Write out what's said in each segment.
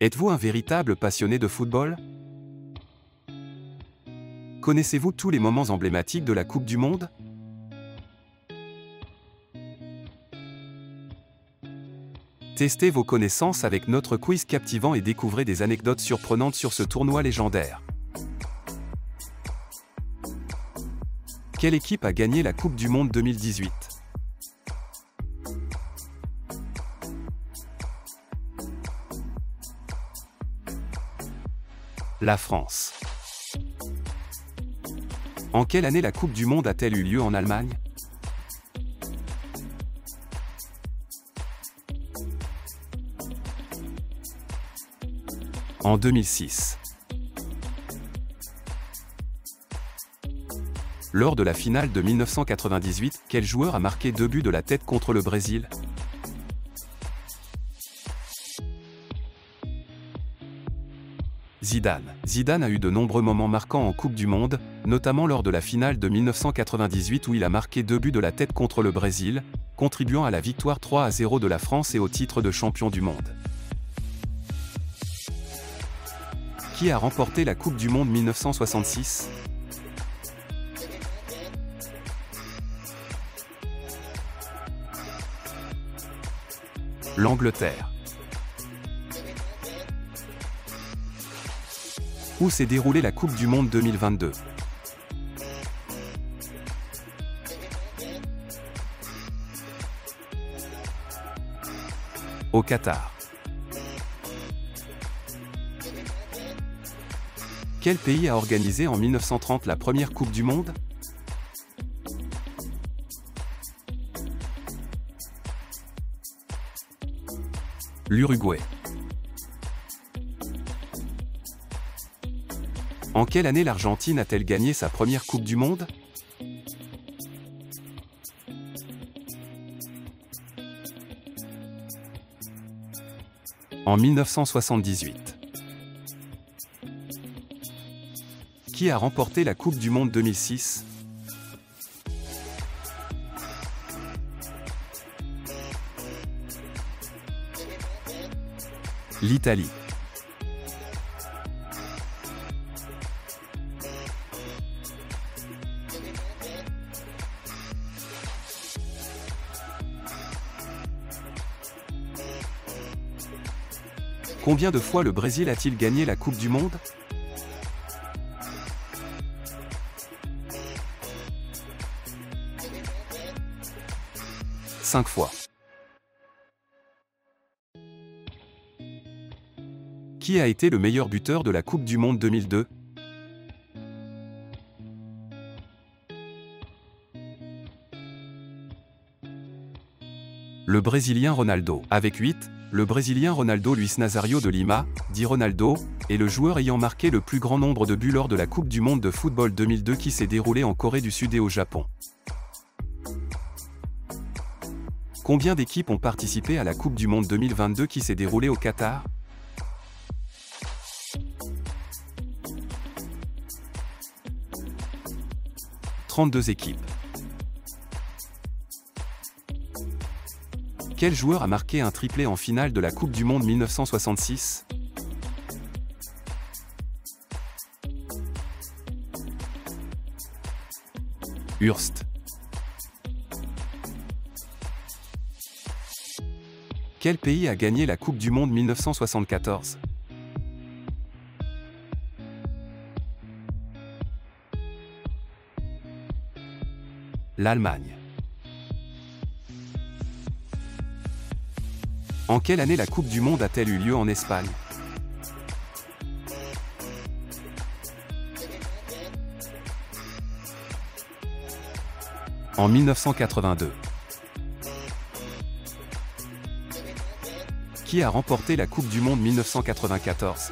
Êtes-vous un véritable passionné de football? Connaissez-vous tous les moments emblématiques de la Coupe du Monde? Testez vos connaissances avec notre quiz captivant et découvrez des anecdotes surprenantes sur ce tournoi légendaire. Quelle équipe a gagné la Coupe du Monde 2018? La France. En quelle année la Coupe du Monde a-t-elle eu lieu en Allemagne? En 2006. Lors de la finale de 1998, quel joueur a marqué 2 buts de la tête contre le Brésil? Zidane. Zidane a eu de nombreux moments marquants en Coupe du Monde, notamment lors de la finale de 1998 où il a marqué 2 buts de la tête contre le Brésil, contribuant à la victoire 3-0 de la France et au titre de champion du monde. Qui a remporté la Coupe du Monde 1966? L'Angleterre. Où s'est déroulée la Coupe du Monde 2022? Au Qatar. Quel pays a organisé en 1930 la première Coupe du Monde? L'Uruguay. En quelle année l'Argentine a-t-elle gagné sa première Coupe du Monde? En 1978. Qui a remporté la Coupe du Monde 2006? L'Italie. Combien de fois le Brésil a-t-il gagné la Coupe du Monde? 5 fois. Qui a été le meilleur buteur de la Coupe du Monde 2002? Le Brésilien Ronaldo. Avec 8, le Brésilien Ronaldo Luis Nazario de Lima, dit Ronaldo, est le joueur ayant marqué le plus grand nombre de buts lors de la Coupe du Monde de football 2002 qui s'est déroulée en Corée du Sud et au Japon. Combien d'équipes ont participé à la Coupe du Monde 2022 qui s'est déroulée au Qatar? « 32 équipes. Quel joueur a marqué un triplé en finale de la Coupe du Monde 1966? Hurst. Quel pays a gagné la Coupe du Monde 1974? L'Allemagne. En quelle année la Coupe du Monde a-t-elle eu lieu en Espagne? En 1982. Qui a remporté la Coupe du Monde 1994?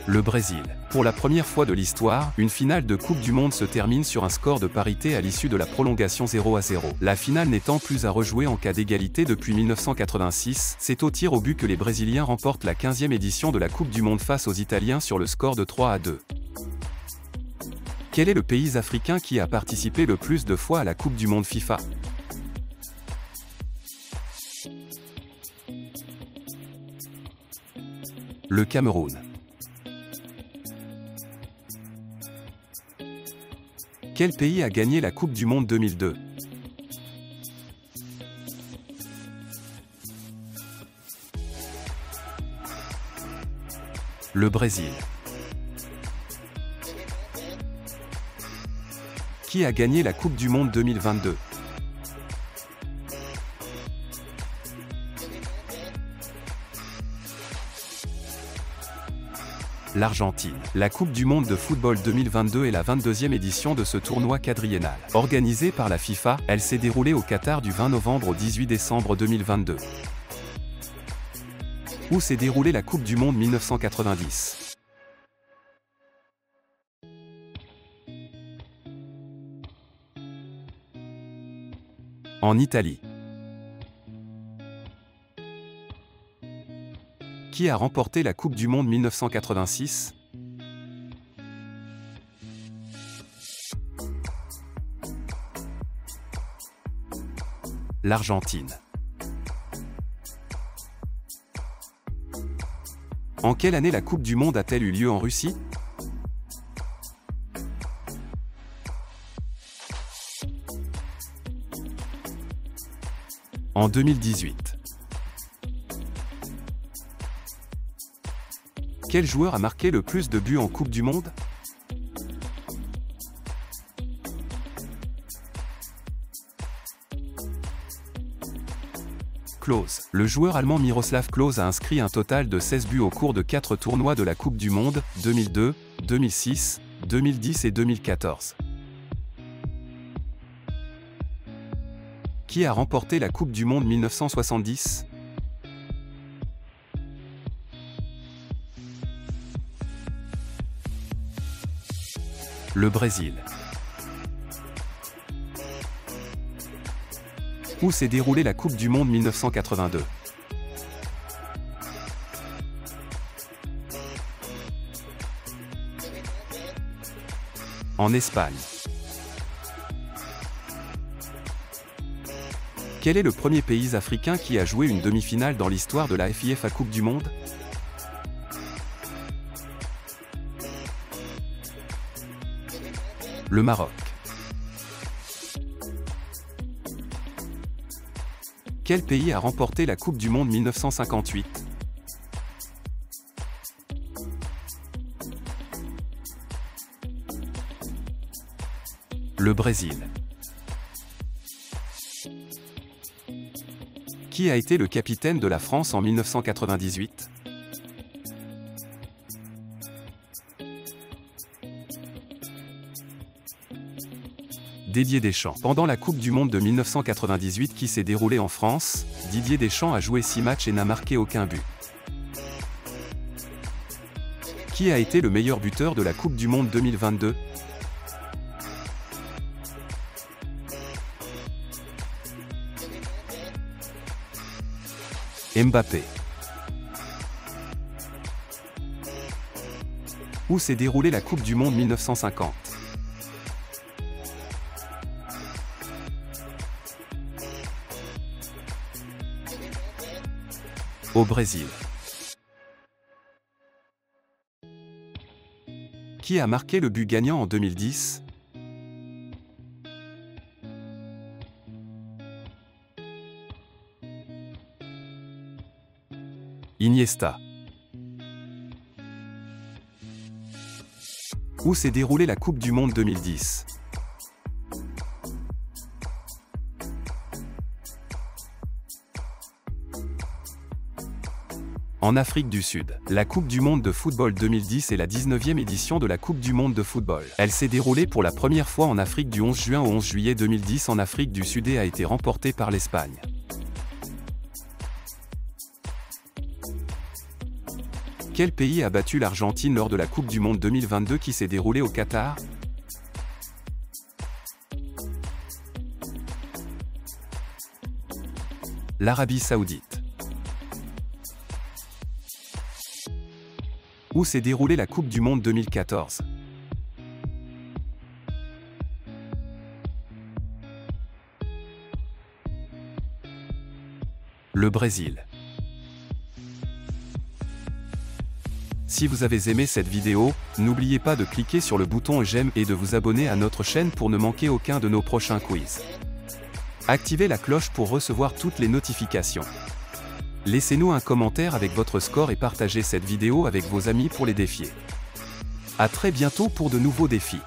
Le Brésil. Pour la première fois de l'histoire, une finale de Coupe du Monde se termine sur un score de parité à l'issue de la prolongation 0-0. La finale n'étant plus à rejouer en cas d'égalité depuis 1986, c'est au tir au but que les Brésiliens remportent la 15e édition de la Coupe du Monde face aux Italiens sur le score de 3-2. Quel est le pays africain qui a participé le plus de fois à la Coupe du Monde FIFA? Le Cameroun. Quel pays a gagné la Coupe du Monde 2002? Le Brésil. Qui a gagné la Coupe du Monde 2022? L'Argentine. La Coupe du Monde de football 2022 est la 22e édition de ce tournoi quadriennal. Organisée par la FIFA, elle s'est déroulée au Qatar du 20 novembre au 18 décembre 2022. Où s'est déroulée la Coupe du Monde 1990? En Italie. Qui a remporté la Coupe du Monde 1986? L'Argentine. En quelle année la Coupe du Monde a-t-elle eu lieu en Russie? En 2018. Quel joueur a marqué le plus de buts en Coupe du Monde? Klose. Le joueur allemand Miroslav Klose a inscrit un total de 16 buts au cours de 4 tournois de la Coupe du Monde, 2002, 2006, 2010 et 2014. Qui a remporté la Coupe du Monde 1970? Le Brésil. Où s'est déroulée la Coupe du Monde 1982? En Espagne. Quel est le premier pays africain qui a joué une demi-finale dans l'histoire de la FIFA Coupe du Monde? Le Maroc. Quel pays a remporté la Coupe du Monde 1958? Le Brésil. Qui a été le capitaine de la France en 1998? Didier Deschamps. Pendant la Coupe du Monde de 1998 qui s'est déroulée en France, Didier Deschamps a joué 6 matchs et n'a marqué aucun but. Qui a été le meilleur buteur de la Coupe du Monde 2022? Mbappé. Où s'est déroulée la Coupe du Monde 1950? Au Brésil. Qui a marqué le but gagnant en 2010? Iniesta. Où s'est déroulée la Coupe du Monde 2010? En Afrique du Sud. La Coupe du Monde de football 2010 est la 19e édition de la Coupe du Monde de football. Elle s'est déroulée pour la première fois en Afrique du 11 juin au 11 juillet 2010 en Afrique du Sud et a été remportée par l'Espagne. Quel pays a battu l'Argentine lors de la Coupe du Monde 2022 qui s'est déroulée au Qatar? L'Arabie Saoudite. Où s'est déroulée la Coupe du Monde 2014? Le Brésil. Si vous avez aimé cette vidéo, n'oubliez pas de cliquer sur le bouton j'aime et de vous abonner à notre chaîne pour ne manquer aucun de nos prochains quiz. Activez la cloche pour recevoir toutes les notifications. Laissez-nous un commentaire avec votre score et partagez cette vidéo avec vos amis pour les défier. À très bientôt pour de nouveaux défis.